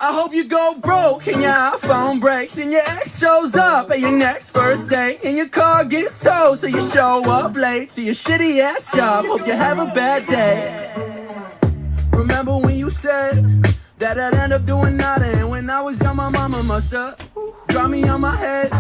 I hope you go broke and your iPhone breaks and your ex shows up at your next first date and your car gets towed so you show up late to your shitty ass job. Hope you have a bad day. Remember when you said that I'd end up doing nada, and when I was young my mama must've dropped me on my head.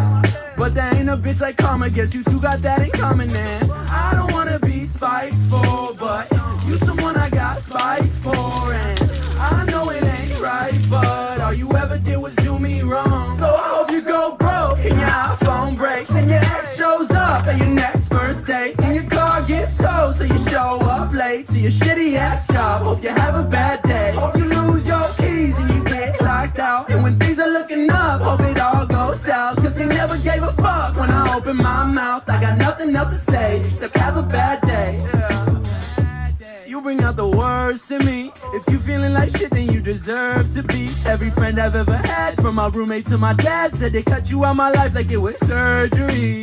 But there ain't a bitch like karma, guess you two got that in common, man. I don't wanna be spiteful, but you someone I got spite for, and I know it ain't right, but all you ever did was do me wrong. So I hope you go broke and your iPhone breaks and your ex shows up at your next first date and your car gets towed so you show up late to your shitty ass job. Hope you have a bad day. Hope you lose your keys and you get locked out, and when things are looking up, hope it all goes south, cause you never gave a fuck when I open my mouth. I got nothing else to say except have a bad day. You bring out the worst in me. If you feeling like shit, then you deserve to be. Every friend I've ever had, from my roommate to my dad, said they cut you out my life like it was surgery.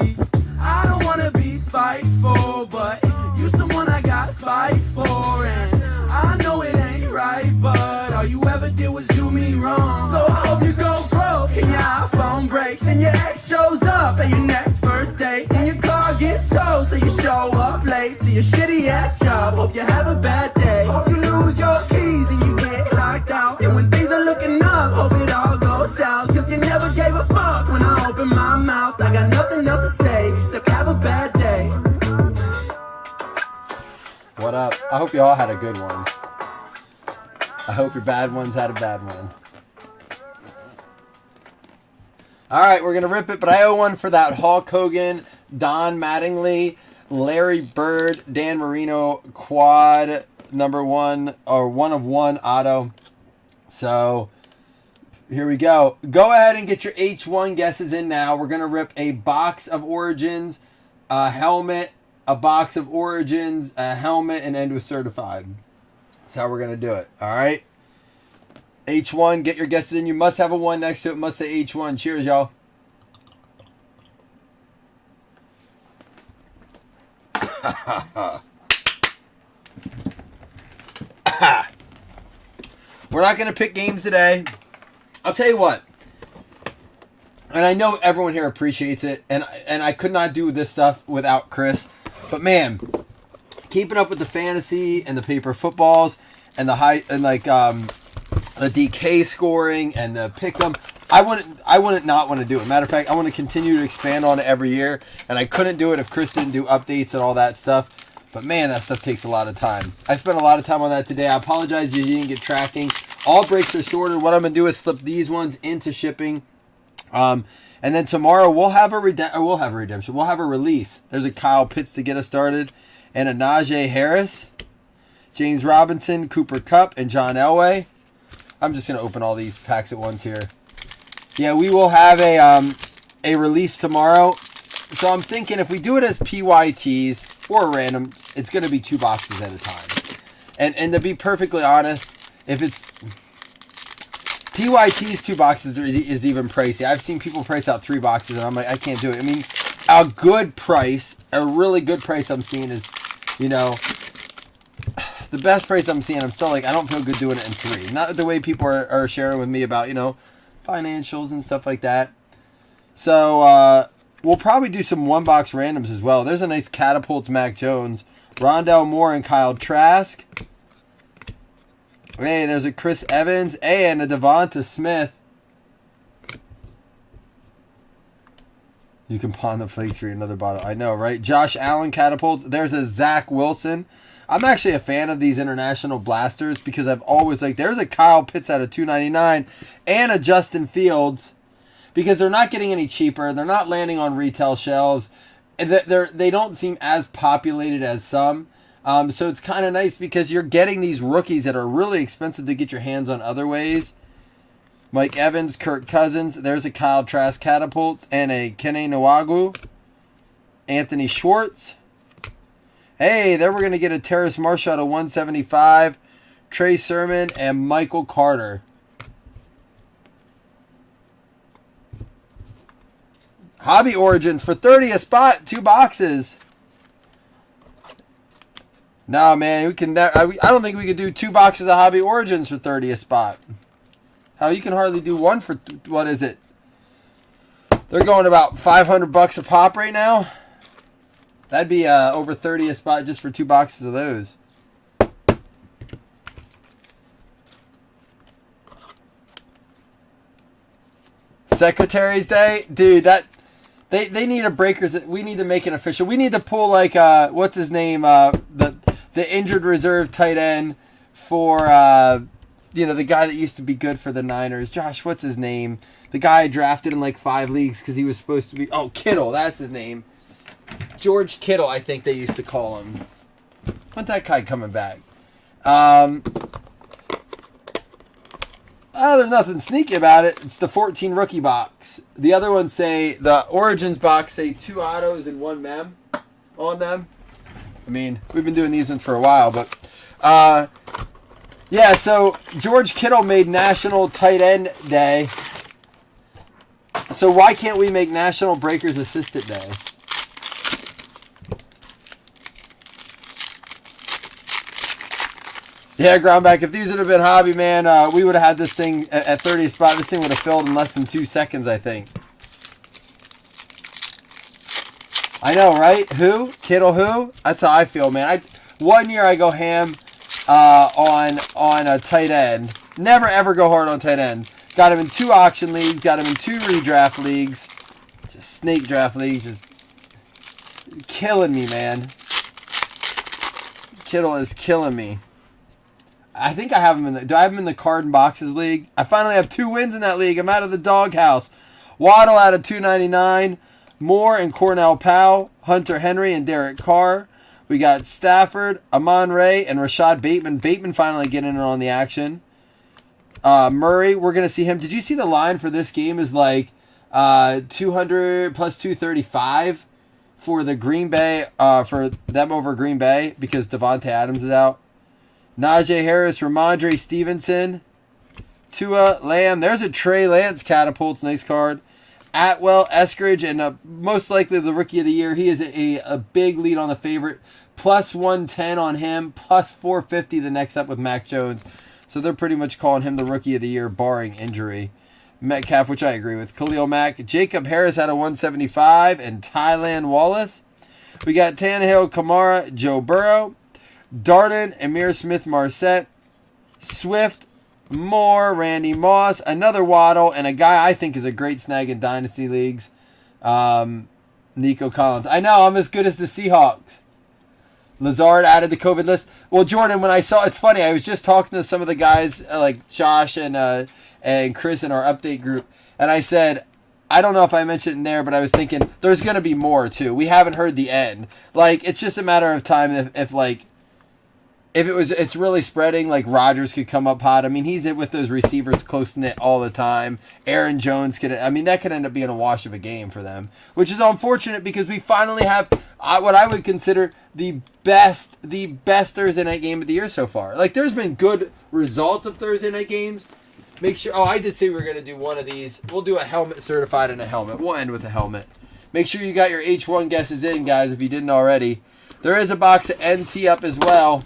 I don't wanna be spiteful, but you someone I got spite for, and I know it ain't right, but all you ever did was do me wrong. So I hope you go broke and your iPhone breaks and your ex shows up at your next first date and your car gets towed so you show up late to your shitty ass job. Hope you have a bad day. Hope you lose your keys and you get locked out, and when things are looking up, hope it all goes south, cause you never gave a fuck when I open my mouth. I got nothing else to say except have a bad day. What up? I hope you all had a good one. I hope your bad ones had a bad one. Alright, we're going to rip it, but I owe one for that Hulk Hogan, Don Mattingly, Larry Bird, Dan Marino quad number 1 or 1 of 1 auto. So here we go. Go ahead and get your H1 guesses in now. We're going to rip a box of Origins, a helmet, a box of Origins, a helmet, and end with certified. That's how we're going to do it. All right. H1, get your guesses in. You must have a 1 next to it. Must say H1. Cheers, y'all. We're not going to pick games today. I'll tell you what. And I know everyone here appreciates it. And I could not do this stuff without Chris. But man, keeping up with the fantasy and the paper footballs and the high and like the DK scoring and the pick'em, I wouldn't not want to do it. Matter of fact, I want to continue to expand on it every year, and I couldn't do it if Chris didn't do updates and all that stuff. But man, that stuff takes a lot of time. I spent a lot of time on that today. I apologize you didn't get tracking. All breaks are sorted. What I'm gonna do is slip these ones into shipping. And then tomorrow we'll have a redemption. We'll have a release. There's a Kyle Pitts to get us started, and a Najee Harris, James Robinson, Cooper Kupp, and John Elway. I'm just gonna open all these packs at once here. Yeah, we will have a release tomorrow. So I'm thinking if we do it as PYTs or random, it's gonna be 2 boxes at a time. And to be perfectly honest, if it's PYT's 2 boxes is even pricey. I've seen people price out 3 boxes, and I'm like, I can't do it. I mean, a good price, a really good price I'm seeing is, you know, the best price I'm seeing, I'm still like, I don't feel good doing it in 3. Not the way people are sharing with me about, you know, financials and stuff like that. So, we'll probably do some 1-box randoms as well. There's a nice Catapults Mac Jones, Rondell Moore, and Kyle Trask. Hey, there's a Chris Evans. Hey, and a Devonta Smith. You can pawn the flakes for another bottle. I know, right? Josh Allen Catapults. There's a Zach Wilson. I'm actually a fan of these international blasters because I've always like. There's a Kyle Pitts out of $2.99 and a Justin Fields because they're not getting any cheaper. They're not landing on retail shelves. They don't seem as populated as some. So it's kind of nice because you're getting these rookies that are really expensive to get your hands on other ways. Mike Evans, Kirk Cousins. There's a Kyle Trask Catapult and a Kene Nwangwu. Anthony Schwartz. Hey, there we're going to get a Terrace Marshall at 175. Trey Sermon and Michael Carter. Hobby Origins for 30 a spot. 2 boxes. No, man, we can. I don't think we could do 2 boxes of Hobby Origins for 30 a spot. How you can hardly do one for, what is it? They're going about $500 a pop right now. That'd be over 30 a spot just for 2 boxes of those. Secretary's Day, dude. That they need a breakers. We need to make an official. We need to pull like what's his name? The injured reserve tight end for the guy that used to be good for the Niners. Josh, what's his name? The guy I drafted in like 5 leagues because he was supposed to be. Oh, Kittle, that's his name. George Kittle, I think they used to call him. When's that guy coming back? Oh, there's nothing sneaky about it. It's the 14 rookie box. The other ones say, the Origins box say 2 autos and 1 mem on them. I mean, we've been doing these ones for a while, but yeah, so George Kittle made National Tight End Day. So why can't we make National Breakers Assistant Day? Yeah, Groundback, if these would have been hobby, man, we would have had this thing at 30 spot. This thing would have filled in less than 2 seconds, I think. I know, right? Who? Kittle who? That's how I feel, man. One year I go ham on a tight end. Never, ever go hard on tight end. Got him in 2 auction leagues. Got him in 2 redraft leagues. Just snake draft leagues. Just killing me, man. Kittle is killing me. I think I have him in the... Do I have him in the Card and Boxes League? I finally have 2 wins in that league. I'm out of the doghouse. Waddle out of 299. Moore and Cornell Powell. Hunter Henry and Derek Carr. We got Stafford, Amon Ray, and Rashad Bateman. Bateman finally getting in on the action. Murray, we're going to see him. Did you see the line for this game is like 200 plus 235 for the Green Bay, for them over Green Bay because Devontae Adams is out. Najee Harris, Ramondre Stevenson, Tua, Lamb. There's a Trey Lance catapults. Nice card. Atwell, Eskridge, and most likely the Rookie of the Year. He is a big lead on the favorite. Plus 110 on him. Plus 450 the next up with Mac Jones. So they're pretty much calling him the Rookie of the Year, barring injury. Metcalf, which I agree with. Khalil Mack. Jacob Harris had a 175. And Tylan Wallace. We got Tannehill, Kamara, Joe Burrow. Darden, Amir Smith-Marset, Swift, Moore, Randy Moss, another Waddle, and a guy I think is a great snag in Dynasty Leagues, Nico Collins. I know, I'm as good as the Seahawks. Lazard added the COVID list. Well, Jordan, when I saw... It's funny, I was just talking to some of the guys, like Josh and Chris in our update group, and I said... I don't know if I mentioned it in there, but I was thinking there's going to be more, too. We haven't heard the end. Like, it's just a matter of time if it's really spreading, like Rodgers could come up hot. I mean, he's with those receivers close knit all the time. Aaron Jones that could end up being a wash of a game for them, which is unfortunate because we finally have what I would consider the best Thursday night game of the year so far. Like, there's been good results of Thursday night games. Make sure. Oh, I did say we were going to do one of these. We'll do a helmet certified and a helmet. We'll end with a helmet. Make sure you got your H1 guesses in, guys, if you didn't already. There is a box of NT up as well.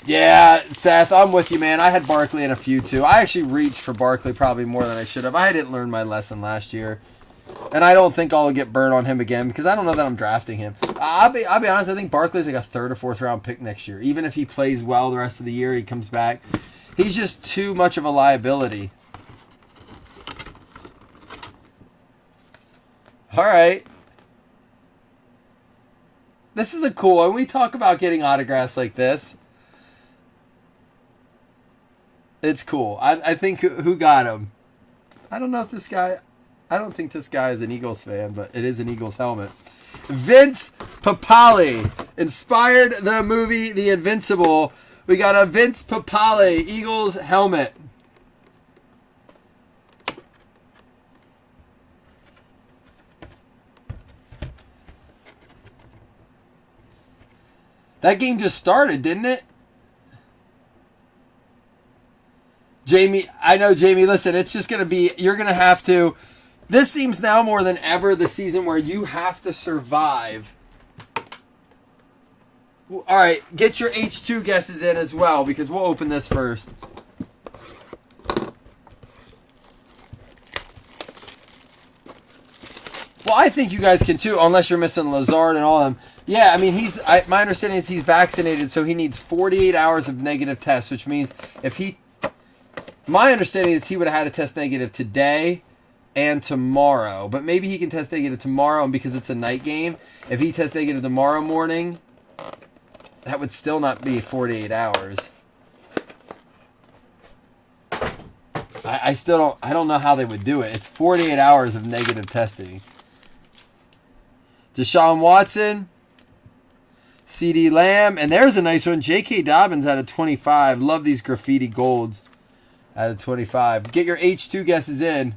Yeah, Seth, I'm with you, man. I had Barkley in a few, too. I actually reached for Barkley probably more than I should have. I didn't learn my lesson last year. And I don't think I'll get burned on him again because I don't know that I'm drafting him. I'll be honest, I think Barkley's like a 3rd or 4th round pick next year. Even if he plays well the rest of the year, he comes back. He's just too much of a liability. All right. This is a cool one. We talk about getting autographs like this. It's cool. I think who got him? I don't know if this guy... I don't think this guy is an Eagles fan, but it is an Eagles helmet. Vince Papale. Inspired the movie The Invincible. We got a Vince Papale Eagles helmet. That game just started, didn't it? Jamie, I know, Jamie, listen, it's just going to be, you're going to have to, this seems now more than ever the season where you have to survive All right, get your H2 guesses in as well because we'll open this first. Well, I think you guys can too, unless you're missing Lazard and all of them. Yeah, I mean, my understanding is he's vaccinated, so he needs 48 hours of negative tests, which means my understanding is he would have had a test negative today and tomorrow, but maybe he can test negative tomorrow, and because it's a night game, if he tests negative tomorrow morning, that would still not be 48 hours. I don't know how they would do it. It's 48 hours of negative testing. Deshaun Watson, CD Lamb, and there's a nice one. J.K. Dobbins out of 25. Love these graffiti golds out of 25. Get your H2 guesses in.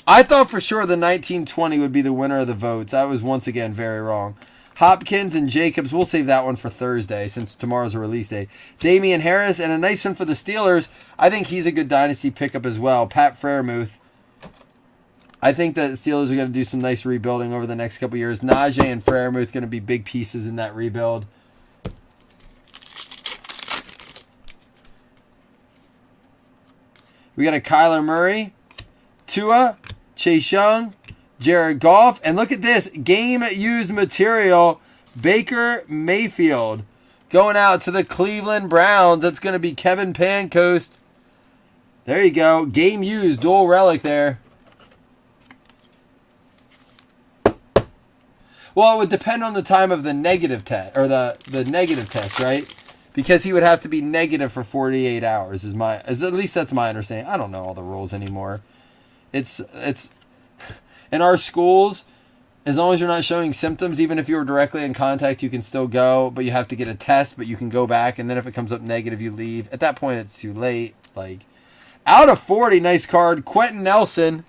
I thought for sure the 1920 would be the winner of the votes. I was once again very wrong. Hopkins and Jacobs, we'll save that one for Thursday since tomorrow's a release day. Damian Harris, and a nice one for the Steelers. I think he's a good dynasty pickup as well. Pat Freiermuth. I think that the Steelers are going to do some nice rebuilding over the next couple years. Najee and Freiermuth going to be big pieces in that rebuild. We got a Kyler Murray, Tua, Chase Young, Jared Goff, and look at this game-used material, Baker Mayfield, going out to the Cleveland Browns. That's going to be Kevin Pancoast. There you go, game-used, dual relic there. Well, it would depend on the time of the negative test, or the negative test, right? Because he would have to be negative for 48 hours, at least that's my understanding. I don't know all the rules anymore. It's in our schools, as long as you're not showing symptoms, even if you were directly in contact, you can still go, but you have to get a test, but you can go back, and then if it comes up negative, you leave. At that point, it's too late. Like, out of 40, nice card. Quentin Nelson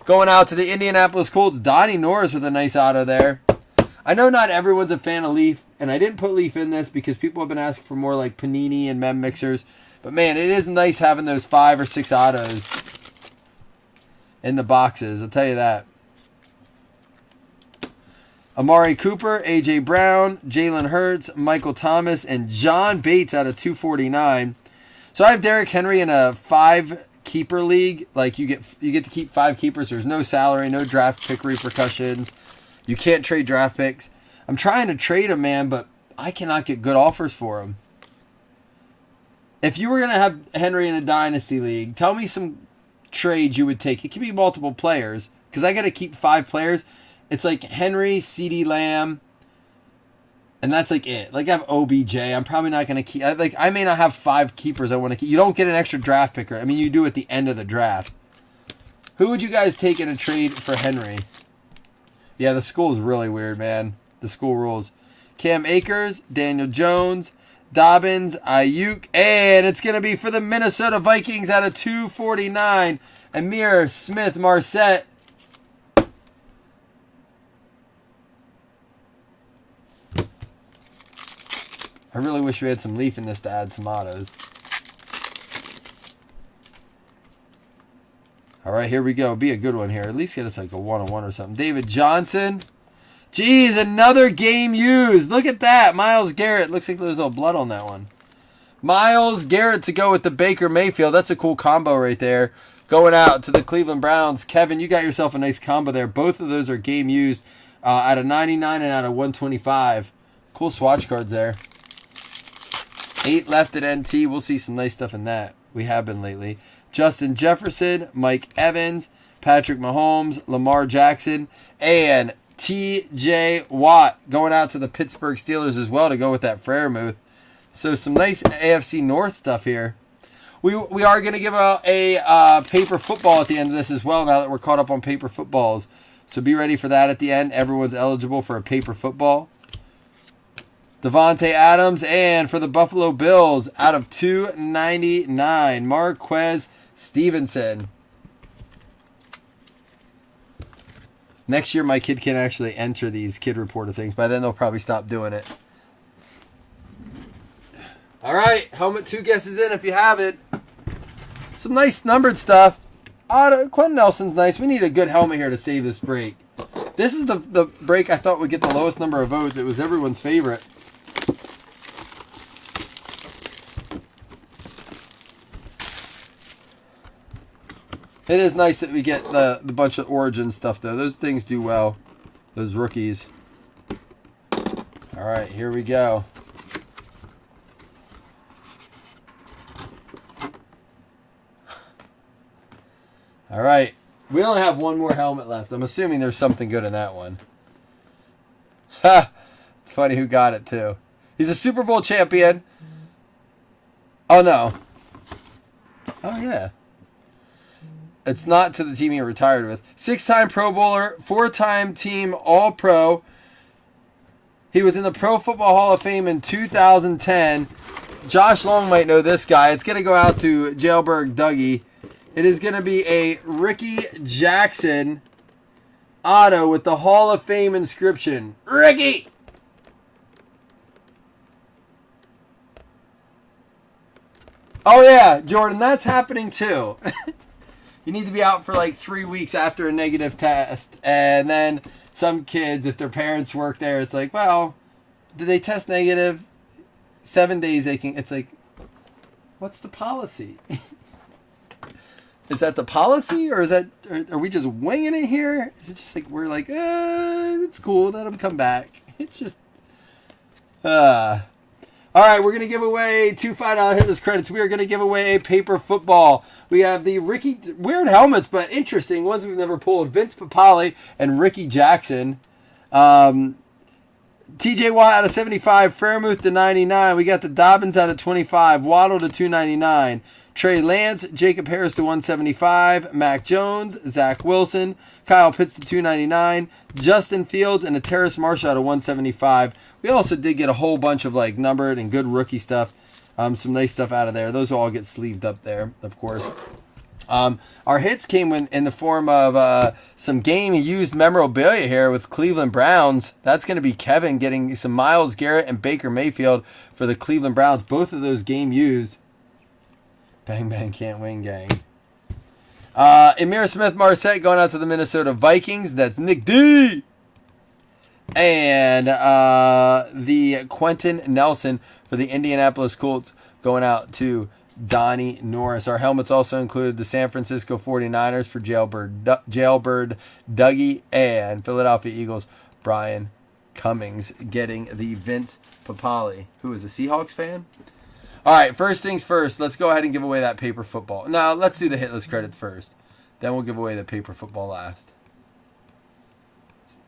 going out to the Indianapolis Colts. Donnie Norris with a nice auto there. I know not everyone's a fan of Leaf, and I didn't put Leaf in this because people have been asking for more like Panini and Mem Mixers, but man, it is nice having those 5 or 6 autos in the boxes, I'll tell you that. Amari Cooper, A.J. Brown, Jalen Hurts, Michael Thomas, and John Bates out of 249. So I have Derrick Henry in a 5-keeper league. Like you get to keep 5 keepers. There's no salary, no draft pick repercussions. You can't trade draft picks. I'm trying to trade him, man, but I cannot get good offers for him. If you were going to have Henry in a dynasty league, tell me some trades you would take. It can be multiple players because I got to keep 5 players. It's like Henry, CD Lamb, and that's like it. Like I have OBJ. I'm probably not going to keep. I may not have 5 keepers I want to keep. You don't get an extra draft picker. I mean, you do at the end of the draft. Who would you guys take in a trade for Henry? Yeah, the school is really weird, man. The school rules. Cam Akers, Daniel Jones, Dobbins, Ayuk, and it's going to be for the Minnesota Vikings out of 249, Amir Smith-Marset. I really wish we had some Leaf in this to add some autos. All right, here we go. Be a good one here. At least get us like a 1-on-1 or something. David Johnson. Jeez, another game used. Look at that. Myles Garrett. Looks like there's a little blood on that one. Myles Garrett to go with the Baker Mayfield. That's a cool combo right there. Going out to the Cleveland Browns. Kevin, you got yourself a nice combo there. Both of those are game used out of 99 and out of 125. Cool swatch cards there. 8 left at NT. We'll see some nice stuff in that. We have been lately. Justin Jefferson, Mike Evans, Patrick Mahomes, Lamar Jackson, and T.J. Watt going out to the Pittsburgh Steelers as well to go with that Freiermuth. So some nice AFC North stuff here. We are going to give out a paper football at the end of this as well now that we're caught up on paper footballs. So be ready for that at the end. Everyone's eligible for a paper football. Devontae Adams, and for the Buffalo Bills, out of 299, Marquez Stevenson. Next year, my kid can actually enter these kid reporter things. By then, they'll probably stop doing it. All right, helmet 2 guesses in if you have it. Some nice numbered stuff. Quentin Nelson's nice. We need a good helmet here to save this break. This is the break I thought would get the lowest number of votes. It was everyone's favorite. It is nice that we get the bunch of Origin stuff, though. Those things do well. Those rookies. All right, here we go. All right. We only have one more helmet left. I'm assuming there's something good in that one. Ha! It's funny who got it, too. He's a Super Bowl champion. Oh, no. Oh, yeah. It's not to the team he retired with. 6-time Pro Bowler, 4-time team All-Pro. He was in the Pro Football Hall of Fame in 2010. Josh Long might know this guy. It's going to go out to Jailbird Dougie. It is going to be a Ricky Jackson auto with the Hall of Fame inscription. Ricky! Oh, yeah, Jordan, that's happening too. You need to be out for like 3 weeks after a negative test. And then some kids, if their parents work there, it's like, well, did they test negative? 7 days they can. It's like, what's the policy? Is that the policy, or is that, are we just winging it here? Is it just like we're like, it's cool, let them come back? It's just, all right, we're gonna give away 2 $5 hitless credits. We are gonna give away a paper football. We have the Ricky, weird helmets, but interesting ones we've never pulled. Vince Papale and Ricky Jackson. TJ Watt out of 75, Fairmouth to 99. We got the Dobbins out of 25, Waddle to 299. Trey Lance, Jacob Harris to 175, Mac Jones, Zach Wilson, Kyle Pitts to 299, Justin Fields, and a Terrace Marshall to 175. We also did get a whole bunch of like numbered and good rookie stuff. Some nice stuff out of there. Those will all get sleeved up there, of course. Our hits came in the form of some game-used memorabilia here with Cleveland Browns. That's going to be Kevin getting some Myles Garrett and Baker Mayfield for the Cleveland Browns. Both of those game-used. Bang, bang, can't win, gang. Emir Smith-Marset going out to the Minnesota Vikings. That's Nick D. And the Quentin Nelson for the Indianapolis Colts going out to Donnie Norris. Our helmets also included the San Francisco 49ers for Jailbird Dougie, and Philadelphia Eagles Brian Cummings getting the Vince Papale, who is a Seahawks fan. All right, first things first, let's go ahead and give away that paper football. Now, let's do the hitless credits first. Then we'll give away the paper football last.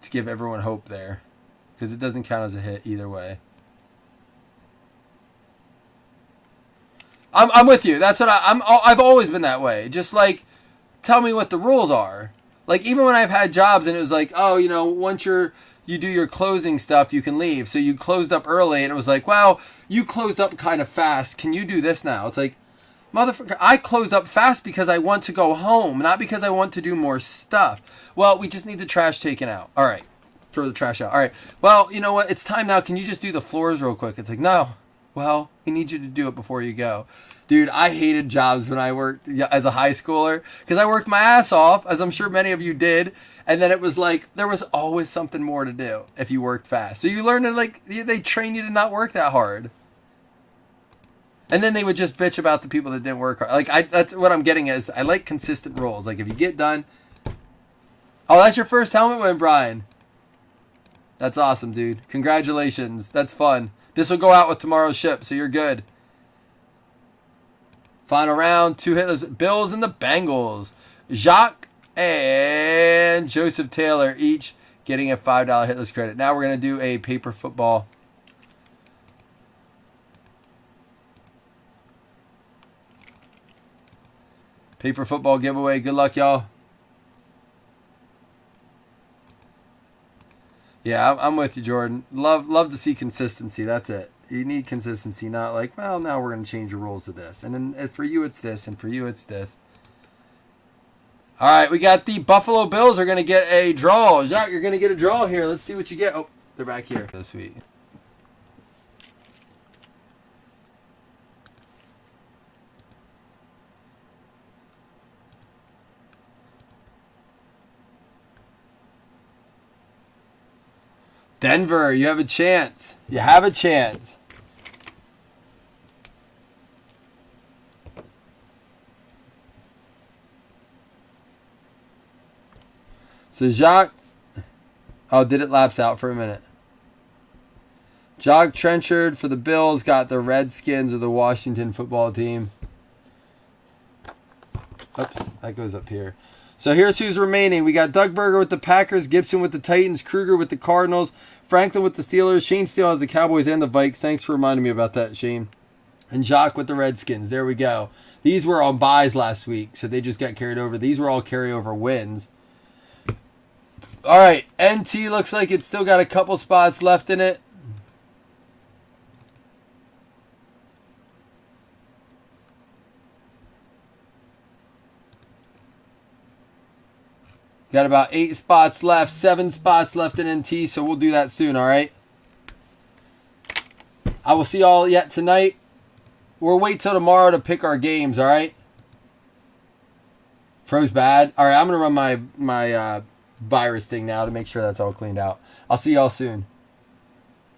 To give everyone hope there, because it doesn't count as a hit either way. I'm with you. That's what I've always been that way. Just like, tell me what the rules are. Like, even when I've had jobs and it was like, oh, you know, once you do your closing stuff, you can leave. So you closed up early, and it was like, well, you closed up kind of fast. Can you do this now? It's like, motherfucker, I closed up fast because I want to go home, not because I want to do more stuff. Well, we just need the trash taken out. All right, throw the trash out. All right, well, you know what? It's time now. Can you just do the floors real quick? It's like, no. Well, we need you to do it before you go. Dude, I hated jobs when I worked as a high schooler because I worked my ass off, as I'm sure many of you did. And then it was like, there was always something more to do if you worked fast. So you learn to, like, they train you to not work that hard. And then they would just bitch about the people that didn't work hard. Like, that's what I'm getting at, is I like consistent rules. Like, if you get done. Oh, that's your first helmet win, Brian. That's awesome, dude. Congratulations. That's fun. This will go out with tomorrow's ship, so you're good. Final round, 2 hitless. Bills and the Bengals. Jacques and Joseph Taylor each getting a $5 hitless credit. Now we're going to do a paper football. Paper football giveaway. Good luck, y'all. Yeah, I'm with you, Jordan. Love to see consistency. That's it. You need consistency, not like, well, now we're going to change the rules to this. And then for you, it's this. And for you, it's this. All right, we got the Buffalo Bills are going to get a draw. Jacques, you're going to get a draw here. Let's see what you get. Oh, they're back here this week. Denver, you have a chance. You have a chance. So Jacques... Oh, did it lapse out for a minute? Jacques Trenchard for the Bills got the Redskins of the Washington football team. Oops, that goes up here. So here's who's remaining. We got Doug Berger with the Packers, Gibson with the Titans, Kruger with the Cardinals, Franklin with the Steelers, Shane Steele has the Cowboys and the Vikes. Thanks for reminding me about that, Shane. And Jacques with the Redskins. There we go. These were on buys last week, so they just got carried over. These were all carryover wins. All right, NT looks like it's still got a couple spots left in it. Got about 8 spots left, 7 spots left in NT, so we'll do that soon, all right? I will see y'all yet tonight. We'll wait till tomorrow to pick our games, all right? Pro's bad. All right, I'm going to run my virus thing now to make sure that's all cleaned out. I'll see y'all soon.